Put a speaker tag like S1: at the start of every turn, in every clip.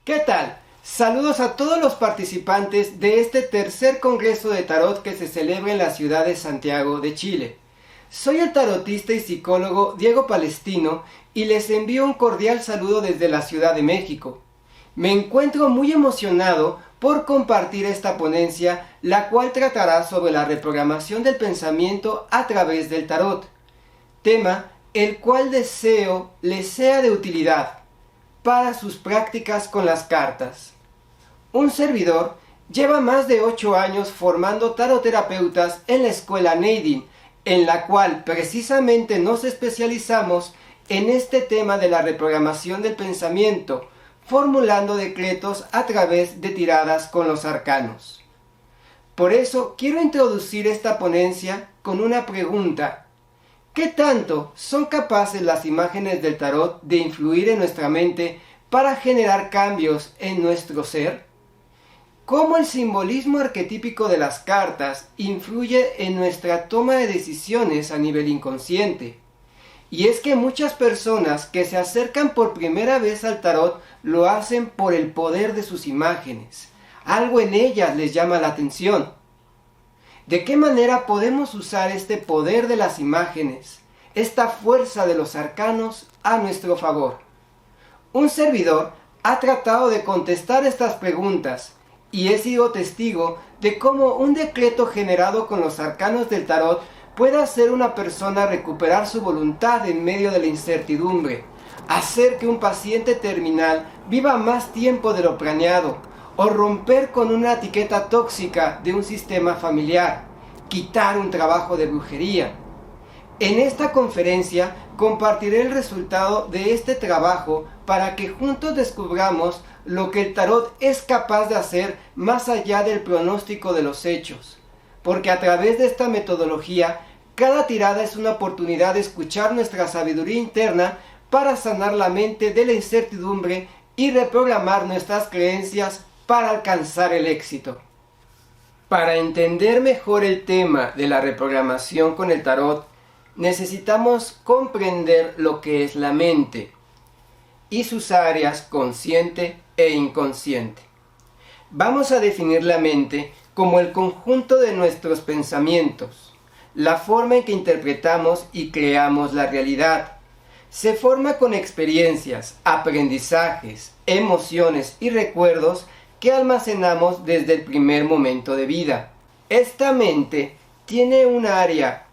S1: ¿Qué tal? Saludos a todos los participantes de este tercer Congreso de Tarot que se celebra en la ciudad de Santiago de Chile. Soy el tarotista y psicólogo Diego Palestino y les envío un cordial saludo desde la Ciudad de México. Me encuentro muy emocionado por compartir esta ponencia, la cual tratará sobre la reprogramación del pensamiento a través del tarot, tema el cual deseo les sea de utilidad para sus prácticas con las cartas. Un servidor lleva más de 8 años formando taroterapeutas en la escuela Neidin, en la cual precisamente nos especializamos en este tema de la reprogramación del pensamiento, formulando decretos a través de tiradas con los arcanos. Por eso quiero introducir esta ponencia con una pregunta. ¿Qué tanto son capaces las imágenes del tarot de influir en nuestra mente para generar cambios en nuestro ser? ¿Cómo el simbolismo arquetípico de las cartas influye en nuestra toma de decisiones a nivel inconsciente? Y es que muchas personas que se acercan por primera vez al tarot lo hacen por el poder de sus imágenes. Algo en ellas les llama la atención. ¿De qué manera podemos usar este poder de las imágenes, esta fuerza de los arcanos a nuestro favor? Un servidor ha tratado de contestar estas preguntas y he sido testigo de cómo un decreto generado con los arcanos del tarot puede hacer una persona recuperar su voluntad en medio de la incertidumbre, hacer que un paciente terminal viva más tiempo de lo planeado, o romper con una etiqueta tóxica de un sistema familiar, quitar un trabajo de brujería. En esta conferencia compartiré el resultado de este trabajo para que juntos descubramos lo que el tarot es capaz de hacer más allá del pronóstico de los hechos, porque a través de esta metodología, cada tirada es una oportunidad de escuchar nuestra sabiduría interna para sanar la mente de la incertidumbre y reprogramar nuestras creencias para alcanzar el éxito. Para entender mejor el tema de la reprogramación con el tarot, necesitamos comprender lo que es la mente y sus áreas consciente e inconsciente. Vamos a definir la mente como el conjunto de nuestros pensamientos, la forma en que interpretamos y creamos la realidad. Se forma con experiencias, aprendizajes, emociones y recuerdos que almacenamos desde el primer momento de vida. Esta mente tiene un área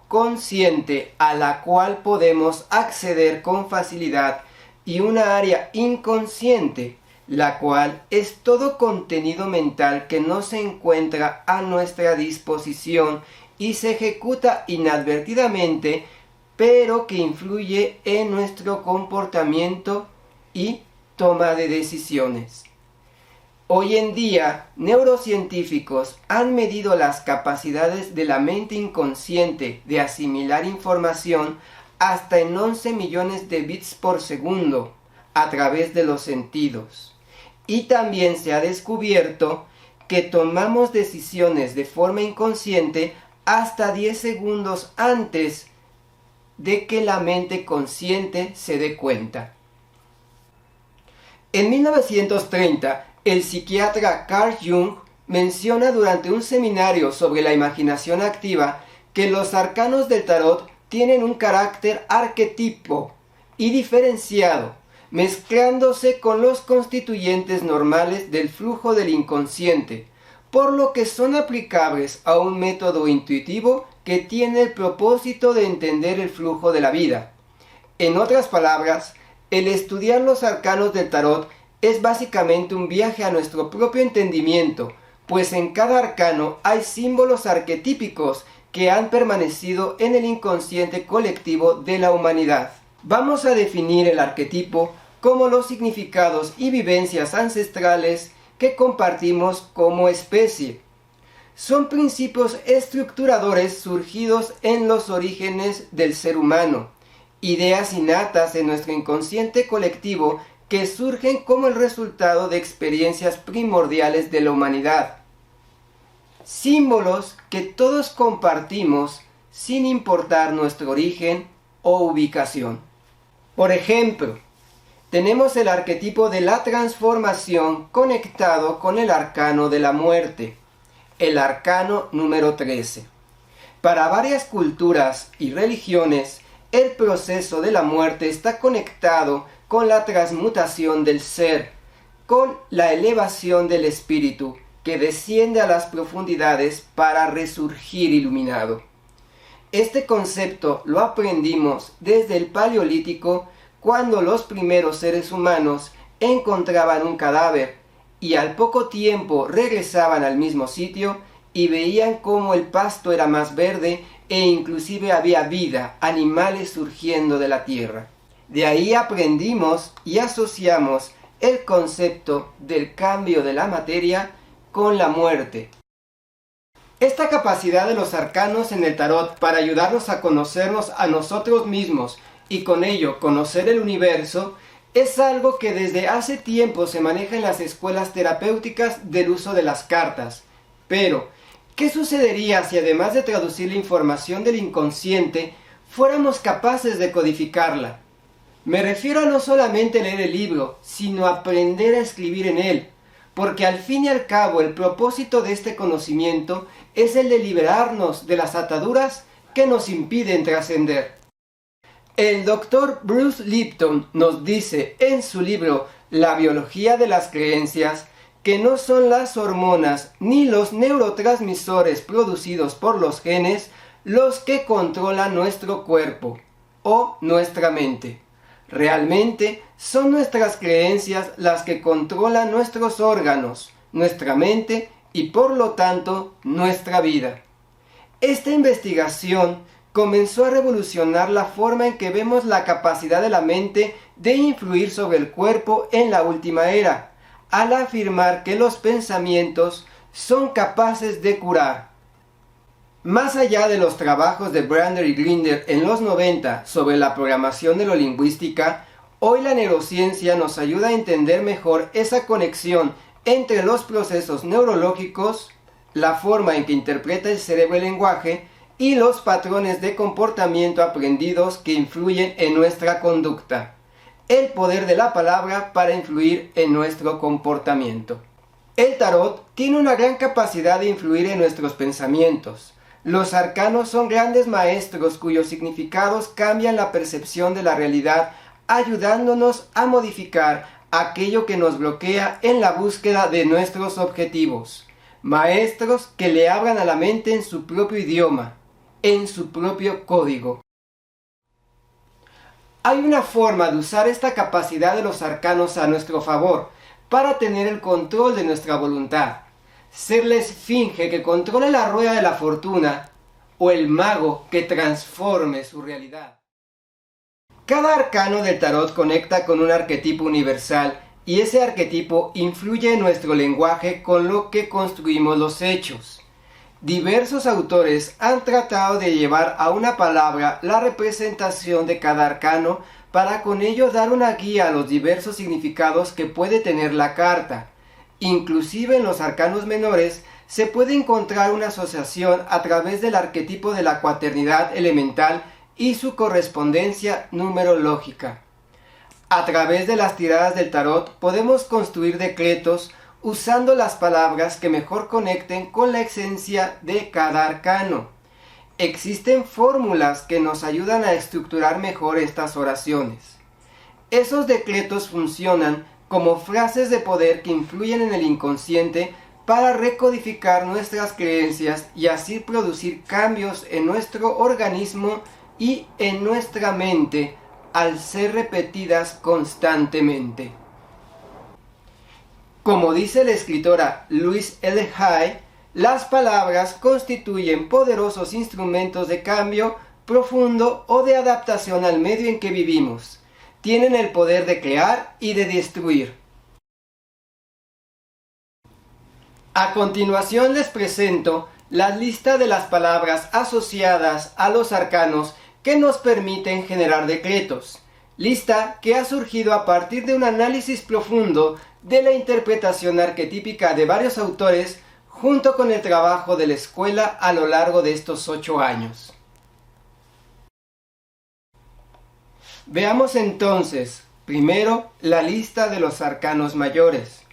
S1: consciente a la cual podemos acceder con facilidad y una área inconsciente, la cual es todo contenido mental que no se encuentra a nuestra disposición y se ejecuta inadvertidamente, pero que influye en nuestro comportamiento y toma de decisiones. Hoy en día, neurocientíficos han medido las capacidades de la mente inconsciente de asimilar información hasta en 11 millones de bits por segundo a través de los sentidos. Y también se ha descubierto que tomamos decisiones de forma inconsciente hasta 10 segundos antes de que la mente consciente se dé cuenta. En 1930, el psiquiatra Carl Jung menciona durante un seminario sobre la imaginación activa que los arcanos del tarot tienen un carácter arquetipo y diferenciado, mezclándose con los constituyentes normales del flujo del inconsciente, por lo que son aplicables a un método intuitivo que tiene el propósito de entender el flujo de la vida. En otras palabras, el estudiar los arcanos del tarot es básicamente un viaje a nuestro propio entendimiento, pues en cada arcano hay símbolos arquetípicos que han permanecido en el inconsciente colectivo de la humanidad. Vamos a definir el arquetipo como los significados y vivencias ancestrales que compartimos como especie. Son principios estructuradores surgidos en los orígenes del ser humano, ideas innatas en nuestro inconsciente colectivo que surgen como el resultado de experiencias primordiales de la humanidad. Símbolos que todos compartimos sin importar nuestro origen o ubicación. Por ejemplo, tenemos el arquetipo de la transformación conectado con el arcano de la muerte, el arcano número 13. Para varias culturas y religiones, el proceso de la muerte está conectado con la transmutación del ser, con la elevación del espíritu que desciende a las profundidades para resurgir iluminado. Este concepto lo aprendimos desde el Paleolítico, cuando los primeros seres humanos encontraban un cadáver y al poco tiempo regresaban al mismo sitio y veían cómo el pasto era más verde e inclusive había vida, animales surgiendo de la tierra. De ahí aprendimos y asociamos el concepto del cambio de la materia con la muerte. Esta capacidad de los arcanos en el tarot para ayudarnos a conocernos a nosotros mismos y con ello conocer el universo es algo que desde hace tiempo se maneja en las escuelas terapéuticas del uso de las cartas. Pero, ¿qué sucedería si además de traducir la información del inconsciente, fuéramos capaces de codificarla? Me refiero a no solamente leer el libro, sino aprender a escribir en él, porque al fin y al cabo el propósito de este conocimiento es el de liberarnos de las ataduras que nos impiden trascender. El Dr. Bruce Lipton nos dice en su libro La biología de las creencias que no son las hormonas ni los neurotransmisores producidos por los genes los que controlan nuestro cuerpo o nuestra mente. Realmente son nuestras creencias las que controlan nuestros órganos, nuestra mente y por lo tanto nuestra vida. Esta investigación comenzó a revolucionar la forma en que vemos la capacidad de la mente de influir sobre el cuerpo en la última era, al afirmar que los pensamientos son capaces de curar. Más allá de los trabajos de Brander y Grinder en los 90 sobre la programación neurolingüística, hoy la neurociencia nos ayuda a entender mejor esa conexión entre los procesos neurológicos, la forma en que interpreta el cerebro el lenguaje y los patrones de comportamiento aprendidos que influyen en nuestra conducta. El poder de la palabra para influir en nuestro comportamiento. El tarot tiene una gran capacidad de influir en nuestros pensamientos. Los arcanos son grandes maestros cuyos significados cambian la percepción de la realidad, ayudándonos a modificar aquello que nos bloquea en la búsqueda de nuestros objetivos. Maestros que le hablan a la mente en su propio idioma, en su propio código. Hay una forma de usar esta capacidad de los arcanos a nuestro favor, para tener el control de nuestra voluntad. Ser la esfinge que controla la rueda de la fortuna, o el mago que transforme su realidad. Cada arcano del tarot conecta con un arquetipo universal, y ese arquetipo influye en nuestro lenguaje con lo que construimos los hechos. Diversos autores han tratado de llevar a una palabra la representación de cada arcano para con ello dar una guía a los diversos significados que puede tener la carta. Inclusive en los arcanos menores se puede encontrar una asociación a través del arquetipo de la cuaternidad elemental y su correspondencia numerológica. A través de las tiradas del tarot podemos construir decretos usando las palabras que mejor conecten con la esencia de cada arcano. Existen fórmulas que nos ayudan a estructurar mejor estas oraciones. Esos decretos funcionan como frases de poder que influyen en el inconsciente para recodificar nuestras creencias y así producir cambios en nuestro organismo y en nuestra mente al ser repetidas constantemente. Como dice la escritora Louise L. Hay, las palabras constituyen poderosos instrumentos de cambio profundo o de adaptación al medio en que vivimos. Tienen el poder de crear y de destruir. A continuación les presento la lista de las palabras asociadas a los arcanos que nos permiten generar decretos. Lista que ha surgido a partir de un análisis profundo de la interpretación arquetípica de varios autores junto con el trabajo de la escuela a lo largo de estos 8 años. Veamos entonces, Primero, la lista de los arcanos mayores,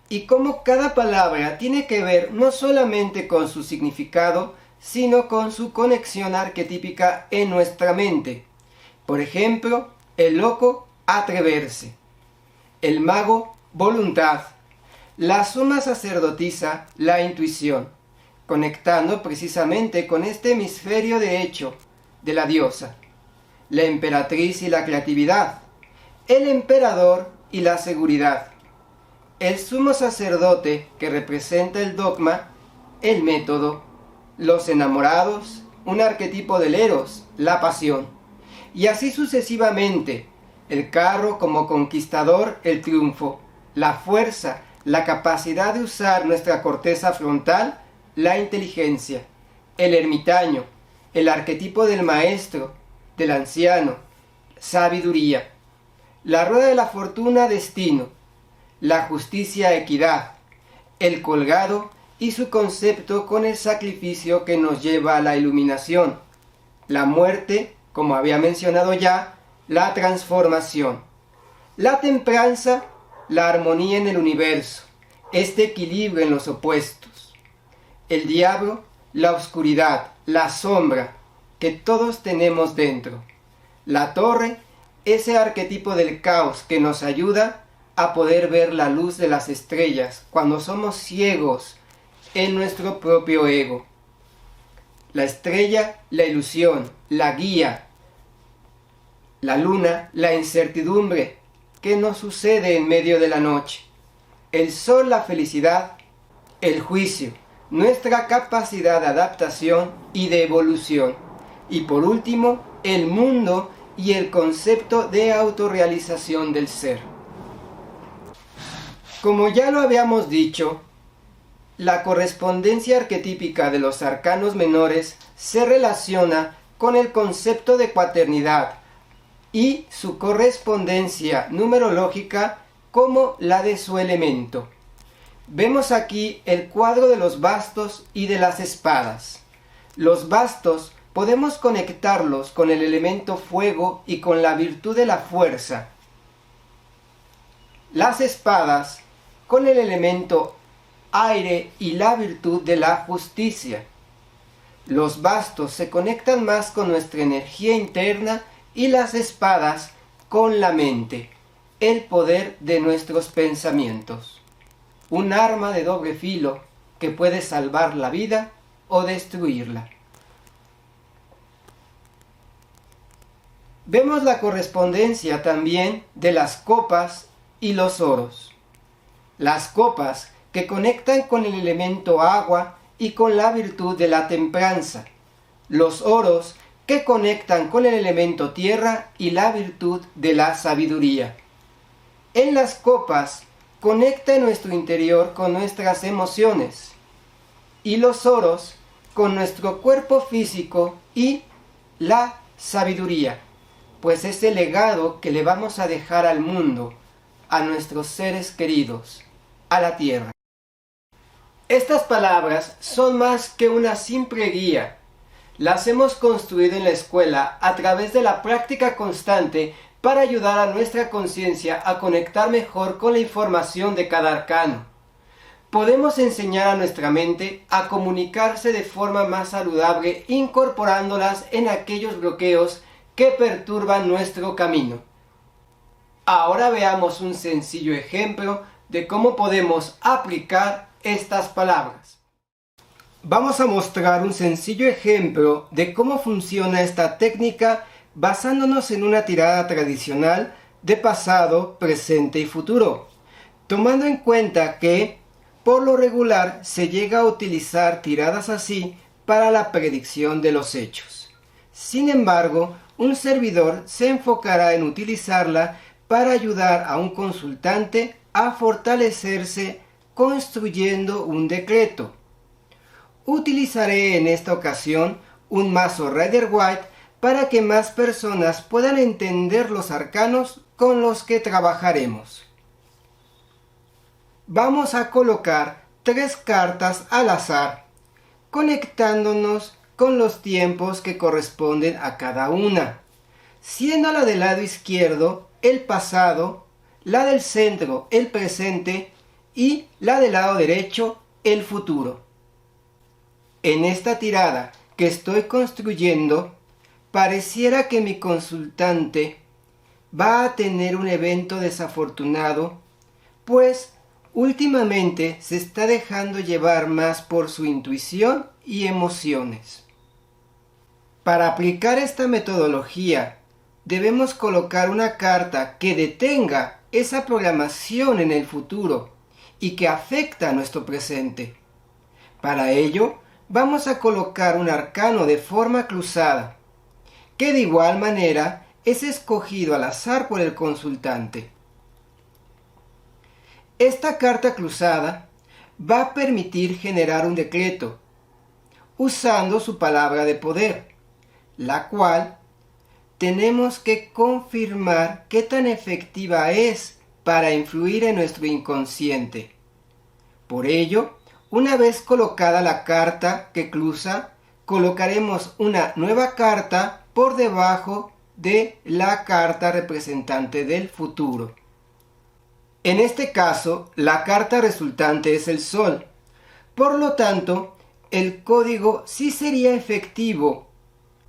S1: y cómo cada palabra tiene que ver no solamente con su significado, sino con su conexión arquetípica en nuestra mente. Por ejemplo, el loco, atreverse; el mago, voluntad; la suma sacerdotisa, la intuición, conectando precisamente con este hemisferio derecho de la diosa; la emperatriz y la creatividad; el emperador y la seguridad; el sumo sacerdote, que representa el dogma, el método; los enamorados, un arquetipo del eros, la pasión; y así sucesivamente. El carro como conquistador, el triunfo; la fuerza, la capacidad de usar nuestra corteza frontal, la inteligencia; el ermitaño, el arquetipo del maestro, del anciano, sabiduría; la rueda de la fortuna, destino; la justicia, equidad; el colgado y su concepto con el sacrificio que nos lleva a la iluminación; la muerte, como había mencionado ya, la transformación; la templanza, la armonía en el universo, este equilibrio en los opuestos; el diablo, la oscuridad, la sombra que todos tenemos dentro; la torre, ese arquetipo del caos que nos ayuda a poder ver la luz de las estrellas cuando somos ciegos en nuestro propio ego; la estrella, la ilusión, la guía; la luna, la incertidumbre que nos sucede en medio de la noche; el sol, la felicidad; el juicio, nuestra capacidad de adaptación y de evolución; y por último, el mundo y el concepto de autorrealización del ser. Como ya lo habíamos dicho, la correspondencia arquetípica de los arcanos menores se relaciona con el concepto de cuaternidad y su correspondencia numerológica como la de su elemento. Vemos aquí el cuadro de los bastos y de las espadas. Los bastos podemos conectarlos con el elemento fuego y con la virtud de la fuerza. Las espadas con el elemento aire y la virtud de la justicia. Los bastos se conectan más con nuestra energía interna y las espadas con la mente, el poder de nuestros pensamientos. Un arma de doble filo que puede salvar la vida o destruirla. Vemos la correspondencia también de las copas y los oros. Las copas que conectan con el elemento agua y con la virtud de la templanza. Los oros que conectan con el elemento tierra y la virtud de la sabiduría. En las copas conecta nuestro interior con nuestras emociones, y los oros con nuestro cuerpo físico y la sabiduría, pues es el legado que le vamos a dejar al mundo, a nuestros seres queridos, a la tierra. Estas palabras son más que una simple guía. Las hemos construido en la escuela a través de la práctica constante para ayudar a nuestra conciencia a conectar mejor con la información de cada arcano. Podemos enseñar a nuestra mente a comunicarse de forma más saludable incorporándolas en aquellos bloqueos que perturban nuestro camino. Ahora veamos un sencillo ejemplo de cómo podemos aplicar estas palabras. Vamos a mostrar un sencillo ejemplo de cómo funciona esta técnica basándonos en una tirada tradicional de pasado, presente y futuro, tomando en cuenta que, por lo regular, se llega a utilizar tiradas así para la predicción de los hechos. Sin embargo, un servidor se enfocará en utilizarla para ayudar a un consultante a fortalecerse construyendo un decreto. Utilizaré en esta ocasión un mazo Rider-Waite para que más personas puedan entender los arcanos con los que trabajaremos. Vamos a colocar 3 cartas al azar, conectándonos con los tiempos que corresponden a cada una, siendo la del lado izquierdo el pasado, la del centro, el presente, y la del lado derecho, el futuro. En esta tirada que estoy construyendo, pareciera que mi consultante va a tener un evento desafortunado, pues últimamente se está dejando llevar más por su intuición y emociones. Para aplicar esta metodología, debemos colocar una carta que detenga esa programación en el futuro y que afecta a nuestro presente. Para ello, vamos a colocar un arcano de forma cruzada, que de igual manera es escogido al azar por el consultante. Esta carta cruzada va a permitir generar un decreto, usando su palabra de poder, la cual tenemos que confirmar qué tan efectiva es para influir en nuestro inconsciente. Por ello, una vez colocada la carta que cruza, colocaremos una nueva carta por debajo de la carta representante del futuro. En este caso, la carta resultante es el Sol. Por lo tanto, el código sí sería efectivo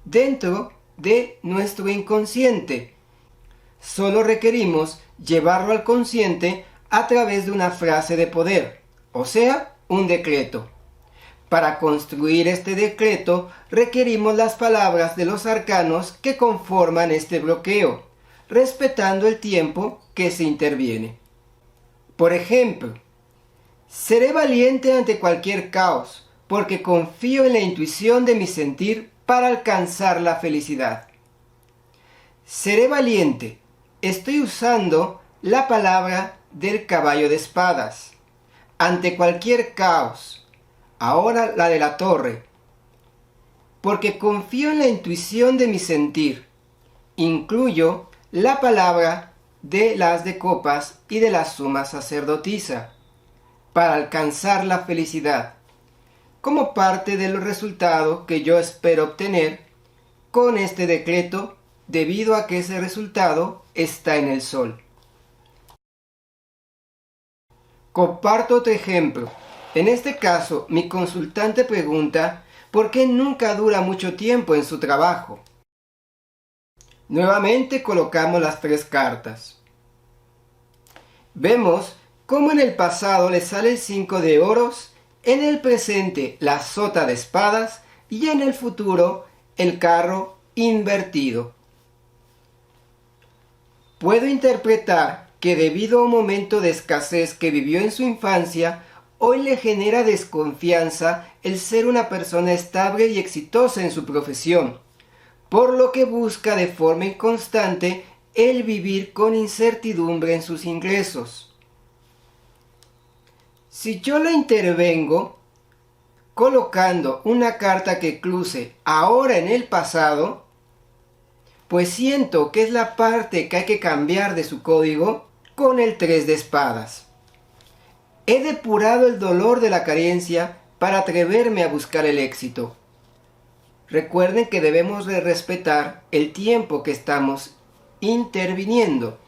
S1: dentro de nuestro inconsciente. Solo requerimos llevarlo al consciente a través de una frase de poder, o sea, un decreto. Para construir este decreto requerimos las palabras de los arcanos que conforman este bloqueo, respetando el tiempo que se interviene. Por ejemplo, seré valiente ante cualquier caos, porque confío en la intuición de mi sentir para alcanzar la felicidad. Seré valiente. Estoy usando la palabra del caballo de espadas. Ante cualquier caos. Ahora la de la torre. Porque confío en la intuición de mi sentir. Incluyo la palabra de las de copas y de la suma sacerdotisa. Para alcanzar la felicidad. Como parte del resultado que yo espero obtener con este decreto, debido a que ese resultado está en el Sol. Comparto otro ejemplo. En este caso, mi consultante pregunta por qué nunca dura mucho tiempo en su trabajo. Nuevamente colocamos las 3 cartas. Vemos cómo en el pasado le sale el 5 de oros, en el presente la sota de espadas y en el futuro el carro invertido. Puedo interpretar que debido a un momento de escasez que vivió en su infancia, hoy le genera desconfianza el ser una persona estable y exitosa en su profesión, por lo que busca de forma inconstante el vivir con incertidumbre en sus ingresos. Si yo le intervengo colocando una carta que cruce ahora en el pasado, pues siento que es la parte que hay que cambiar de su código con el 3 de espadas. He depurado el dolor de la carencia para atreverme a buscar el éxito. Recuerden que debemos de respetar el tiempo que estamos interviniendo.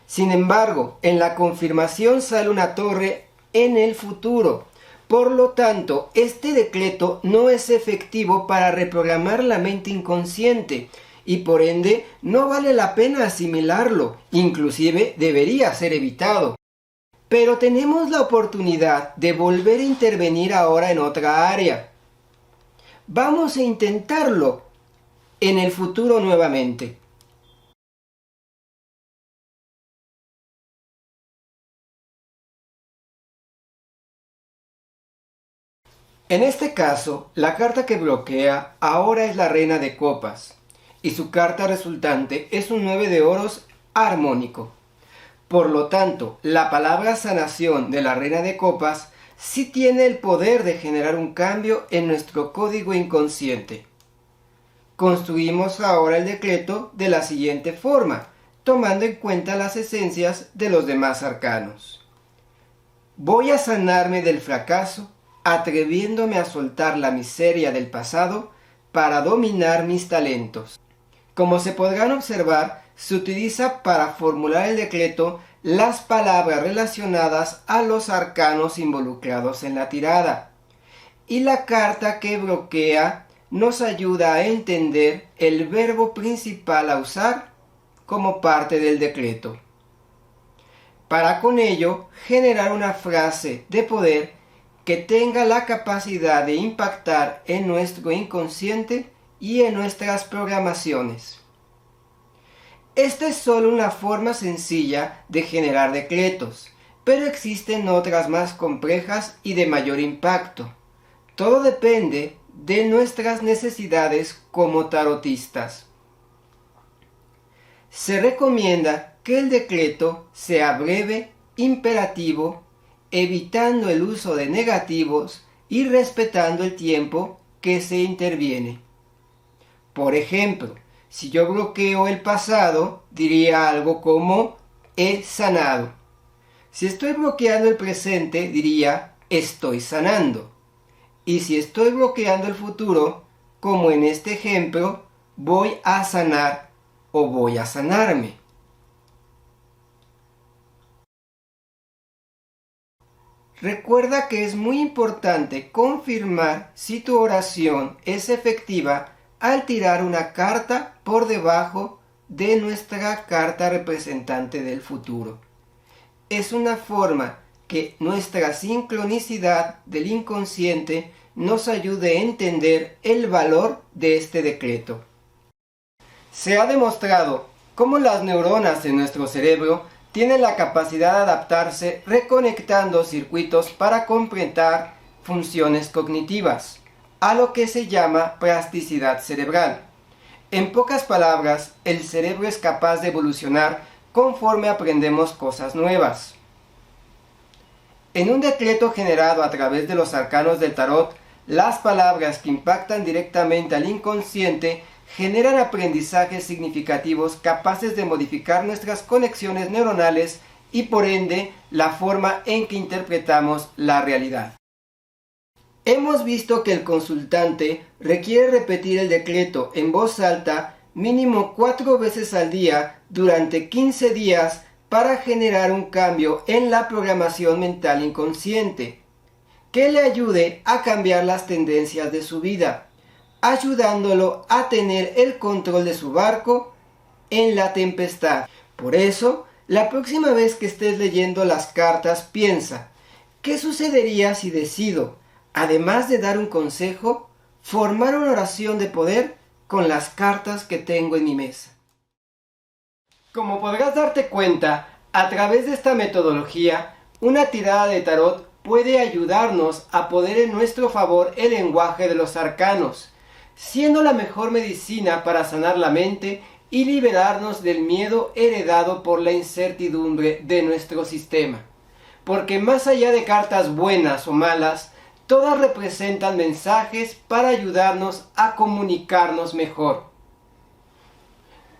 S1: Sin embargo, en la confirmación sale una torre en el futuro. Por lo tanto, este decreto no es efectivo para reprogramar la mente inconsciente y por ende no vale la pena asimilarlo, inclusive debería ser evitado. Pero tenemos la oportunidad de volver a intervenir ahora en otra área. Vamos a intentarlo en el futuro nuevamente. En este caso, la carta que bloquea ahora es la reina de copas y su carta resultante es un 9 de oros armónico. Por lo tanto, la palabra sanación de la reina de copas sí tiene el poder de generar un cambio en nuestro código inconsciente. Construimos ahora el decreto de la siguiente forma, tomando en cuenta las esencias de los demás arcanos. Voy a sanarme del fracaso, atreviéndome a soltar la miseria del pasado para dominar mis talentos. Como se podrán observar, se utiliza para formular el decreto las palabras relacionadas a los arcanos involucrados en la tirada. Y la carta que bloquea nos ayuda a entender el verbo principal a usar como parte del decreto, para con ello generar una frase de poder que tenga la capacidad de impactar en nuestro inconsciente y en nuestras programaciones. Esta es solo una forma sencilla de generar decretos, pero existen otras más complejas y de mayor impacto. Todo depende de nuestras necesidades como tarotistas. Se recomienda que el decreto sea breve, imperativo, evitando el uso de negativos y respetando el tiempo que se interviene. Por ejemplo, si yo bloqueo el pasado, diría algo como he sanado. Si estoy bloqueando el presente, diría estoy sanando. Y si estoy bloqueando el futuro, como en este ejemplo, voy a sanar o voy a sanarme. Recuerda que es muy importante confirmar si tu oración es efectiva al tirar una carta por debajo de nuestra carta representante del futuro. Es una forma que nuestra sincronicidad del inconsciente nos ayude a entender el valor de este decreto. Se ha demostrado cómo las neuronas de nuestro cerebro tienen la capacidad de adaptarse reconectando circuitos para completar funciones cognitivas, a lo que se llama plasticidad cerebral. En pocas palabras, el cerebro es capaz de evolucionar conforme aprendemos cosas nuevas. En un decreto generado a través de los arcanos del tarot, las palabras que impactan directamente al inconsciente generan aprendizajes significativos capaces de modificar nuestras conexiones neuronales y por ende la forma en que interpretamos la realidad. Hemos visto que el consultante requiere repetir el decreto en voz alta mínimo 4 veces al día durante 15 días para generar un cambio en la programación mental inconsciente, que le ayude a cambiar las tendencias de su vida, ayudándolo a tener el control de su barco en la tempestad. Por eso, la próxima vez que estés leyendo las cartas, piensa, ¿qué sucedería si decido, además de dar un consejo, formar una oración de poder con las cartas que tengo en mi mesa? Como podrás darte cuenta, a través de esta metodología, una tirada de tarot puede ayudarnos a poner en nuestro favor el lenguaje de los arcanos, siendo la mejor medicina para sanar la mente y liberarnos del miedo heredado por la incertidumbre de nuestro sistema. Porque más allá de cartas buenas o malas, todas representan mensajes para ayudarnos a comunicarnos mejor.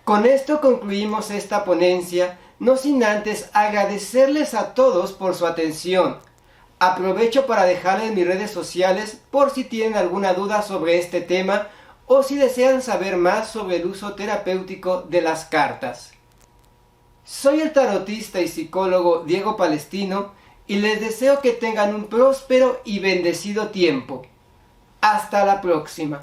S1: Con esto concluimos esta ponencia, no sin antes agradecerles a todos por su atención. Aprovecho para dejarles en mis redes sociales por si tienen alguna duda sobre este tema o si desean saber más sobre el uso terapéutico de las cartas. Soy el tarotista y psicólogo Diego Palestino y les deseo que tengan un próspero y bendecido tiempo. Hasta la próxima.